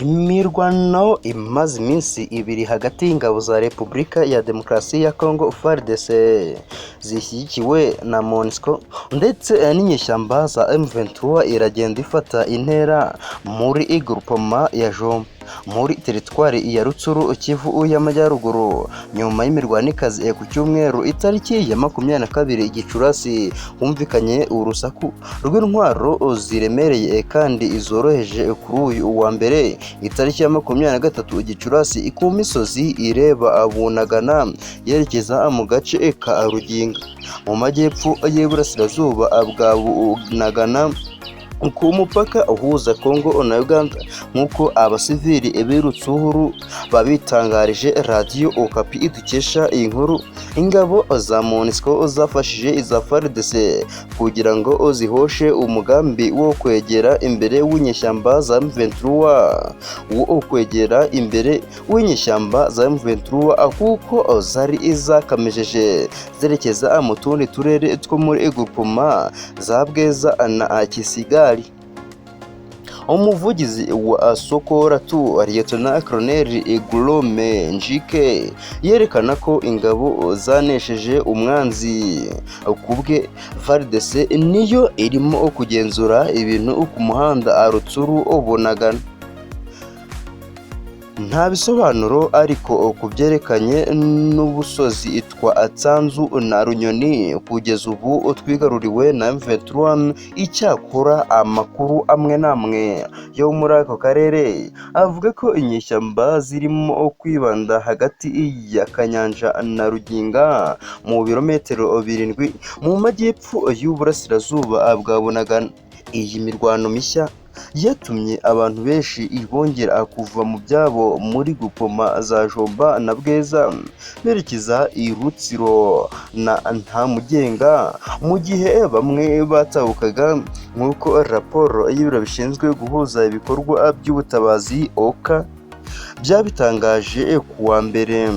Imirwano imaze iminsi ibiri hagati y'ingabo za Repubulika ya Demokarasi ya Congo FARDC zishyigikiwe na MONUSCO ndetse n'inyeshyamba za M23 iragenda ifata intera muri groupement ya Jomba muri teritwari ya Rutsuru Kivu y'Amajyaruguru. Nyuma y'imirwano ikaze ku cyumweru itariki ya 22 Gicurasi humvikanye urusaku rw'intwaro ziremereye kandi izoroheje kuri uyu wa mbere itariki ya 23 Gicurasi ku misozi ireba Bunagana yerekeza mu gace ka Ruginga mu majyepfo y'Iburasirazuba bwa Bunagana ku mupaka uhuza Congo na Uganda, nk'uko abasivili b'Irutsuru babitangarije Radio Okapi idukesha iyi nkuru. Ingabo za MONUSCO zafashije iza FARDC kugira ngo zihoshe umugambi wo kwegera imbere w'inyeshyamba za M23 kuko zari zakamejeje zerekeza mu tundi turere two muri groupement za Bweza na Kisigari. Umuvugizi wa Sokoratu Lieutenant Colonel Glome Njike yerekana ko ingabo zanesheje umwanzi. Kubwe FARDC niyo irimo kugenzura ibintu ku muhanda Rutsuru Bunagana. Nta bisobanuro ariko kubyerekanye n'ubusozi twa Atsanzu na Runyoni kugeza ubu twigaruriwe na M23. Icyakora amakuru amwe namwe yo muri ako karere avuga ko inyeshyamba zirimo kwibanda hagati ya Kanyanja na Ruginga mu birometero 7 mu majyepfo y'Uburasirazuba bwa Bunagana. Iyi mirwano mishya yatumye abantu benshi bongera kuva mu byabo muri gupoma za Jomba na Bweza berekeza i Rutsiro na Ntamugenga, mu gihe bamwe batahukaga nk'uko raporo y'ibiro bishinzwe guhuza ibikorwa by'ubutabazi OKA byabitangaje ku wa mbere.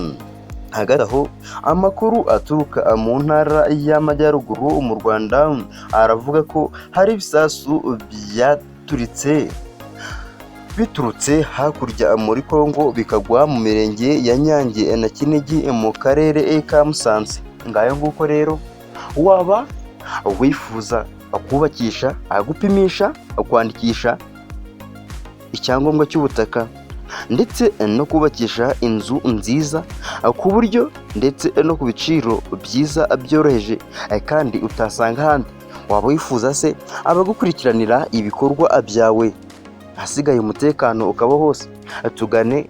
Hagati aho amakuru aturuka mu ntara y'Amajyaruguru mu Rwanda aravuga ko hari ibisasu biturutse hakurya muri Congo bikagwa mu mirenge ya Nyange na Kinigi mu karere ka Musanze. Ngayo nguko rero, waba wifuza kubakisha, gupimisha, kwandikisha icyangombwa cy'ubutaka ndetse no kubakisha inzu nziza ku buryo ndetse no ku biciro byiza byoroheje kandi utasanga ahandi, waba wifuza se abagukurikiranira ibikorwa byawe hasigaye umutekano ukaba hose, tugane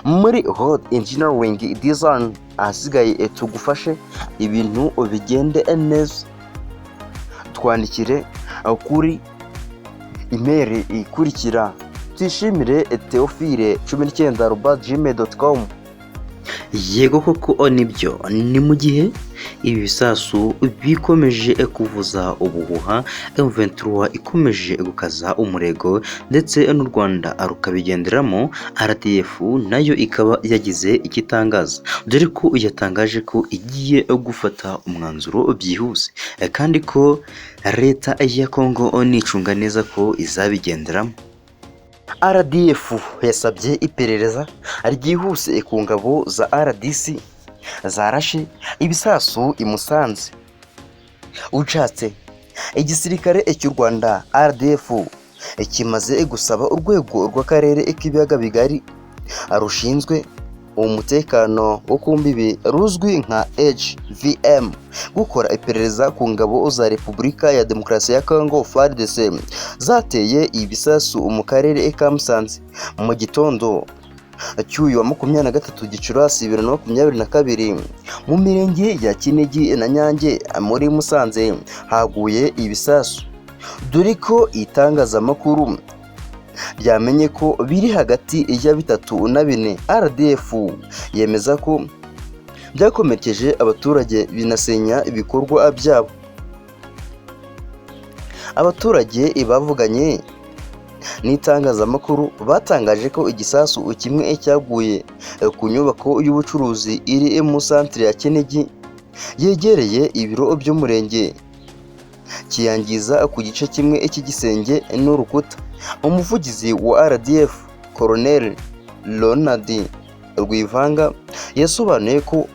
muri Hod Engineering Design ahasigaye tugufashe ibintu bigende neza. Twandikire kuri email ikurikira: Tuyishimire Theophile 19@gmail.com. Yego koko nibyo, ni mu gihe ibi bisasu bikomeje kuvuza ubuhuha, M23 ikomeje gukaza umurego ndetse n'u Rwanda rukabigenderamo, RDF nayo ikaba yagize ikitangaza, dore ko yatangaje ko igiye gufata umwanzuro byihuse kandi ko leta ya Congo nicunga neza ko izabigenderamo. RDF yasabye iperereza ryihuse ku ngabo za RDC zarashe ibisasu i Musanze. Ucatse igisirikare cy'u Rwanda RDF kimaze gusaba urwego rw'akarere k'ibiyaga bigari rushinzwe umutekano wo ku mbibi ruzwi nka HVM gukora iperereza ku ngabo za Repubulika ya Demokarasi ya Congo FARDC zateye ibisasu mu karere ka Musanze mu gitondo cy'uyu wa 23 Gicurasi 2022 mu mirenge ya Kinigi na Nyange muri Musanze haguye ibisasu, dore ko itangazamakuru byamenye ko biri hagati ya 3 na 4. RDF yemeza ko byakomerekeje abaturage binasenya ibikorwa byabo. Abaturage bavuganye n'itangazamakuru batangaje ko igisasu kimwe cyaguye ku nyubako y'ubucuruzi iri mu santere ya Kinigi yegereye ibiro by'umurenge, kiyangiza ku gice kimwe cy'igisenge n'urukuta. Umuvugizi wa RDF Colonel Ronald Rwivanga yasobanuye ko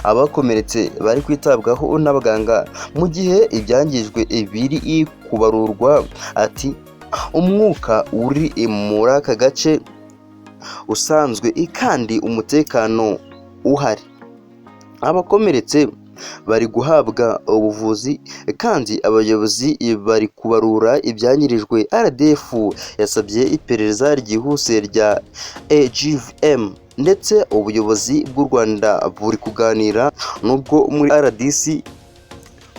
abakomeretse bari kwitabwaho n'abaganga mu gihe ibyangijwe biri kubarurwa. Ati umwuka uri muri aka gace usanzwe kandi umutekano uhari, abakomeretse bari guhabwa ubuvuzi kandi abayobozi bari kubarura ibyangirijwe. RDF yasabye iperereza ryihuse rya AGVM ndetse ubuyobozi bw'u Rwanda buri kuganira n'ubwo muri RDC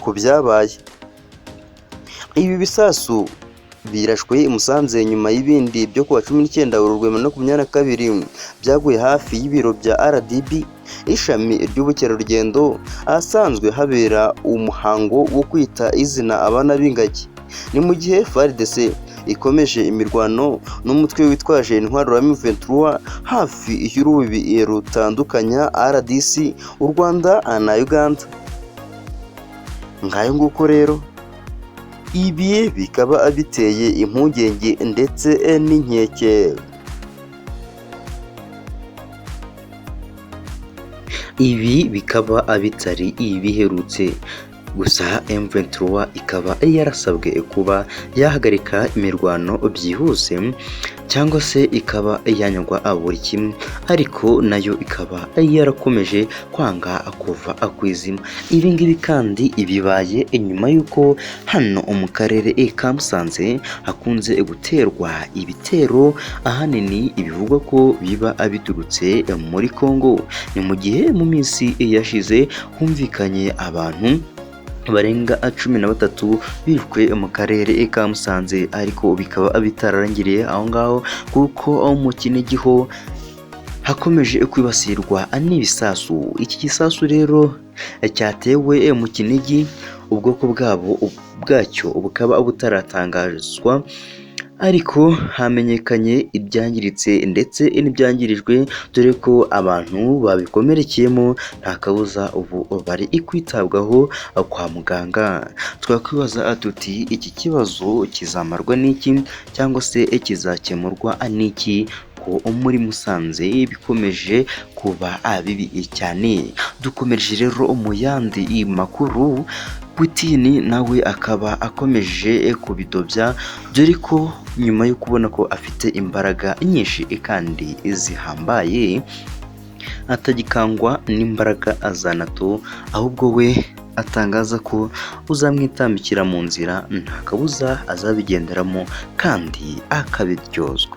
ku byabaye. Ibi bisasu birashwe i Musanze nyuma y'ibindi byo kuwa 19 Werurwe 2022 byaguye hafi y'ibiro bya RDB ishami ry'ubukerarugendo ahasanzwe habera umuhango wo kwita izina abana b'ingagi. Ni mu gihe FARDC ikomeje imirwano n'umutwe witwaje intwaro wa M23 hafi y'urubibi rutandukanya RDC, u Rwanda na Uganda. Ngayo nguko rero ibi bikaba biteye impungenge ndetse n'inkeke. Ibi bikaba bitari ibiherutse gusa M23 ikaba yarasabwe kuba yahagarika imirwano byihuse cyangwa se ikaba yanyagwa buri kimwe, ariko nayo ikaba yarakomeje kwanga kuva akwizima. Ibi ngibi kandi ibibaye inyuma y'uko hano mu karere ka Musanze hakunze guterwa ibitero ahanini ibivugwa ko biba biturutse muri Kongo. Ni mu gihe mu minsi yashize humvikanye abantu barenga 13 bishwe mu karere ka Musanze, ariko bikaba bitararangiriye aho ngaho kuko mu Kinigi ho hakomeje kwibasirwa n'ibisasu. Iki gisasu rero cyatewe mu Kinigi, ubwoko bwacyo bukaba butaratangazwa, ariko hamenyekanye ibyangiritse ndetse n'ibyangirijwe, dore ko abantu babikomerekeyemo nta kabuza ubu bari kwitabwaho kwa muganga. Twakwibaza tuti iki kibazo kizamarwa n'iki cyangwa se kizakemurwa n'iki ko muri Musanze bikomeje kuba bibi cyane? Dukomeje rero mu yandi makuru. Putin nawe akaba akomeje kubidobya, dore ko nyuma yo kubona ko afite imbaraga nyinshi kandi zihambaye atagikangwa n'imbaraga za NATO, ahubwo we atangaza ko uzamwitambikira mu nzira nta kabuza azabigenderamo kandi akabiryozwa.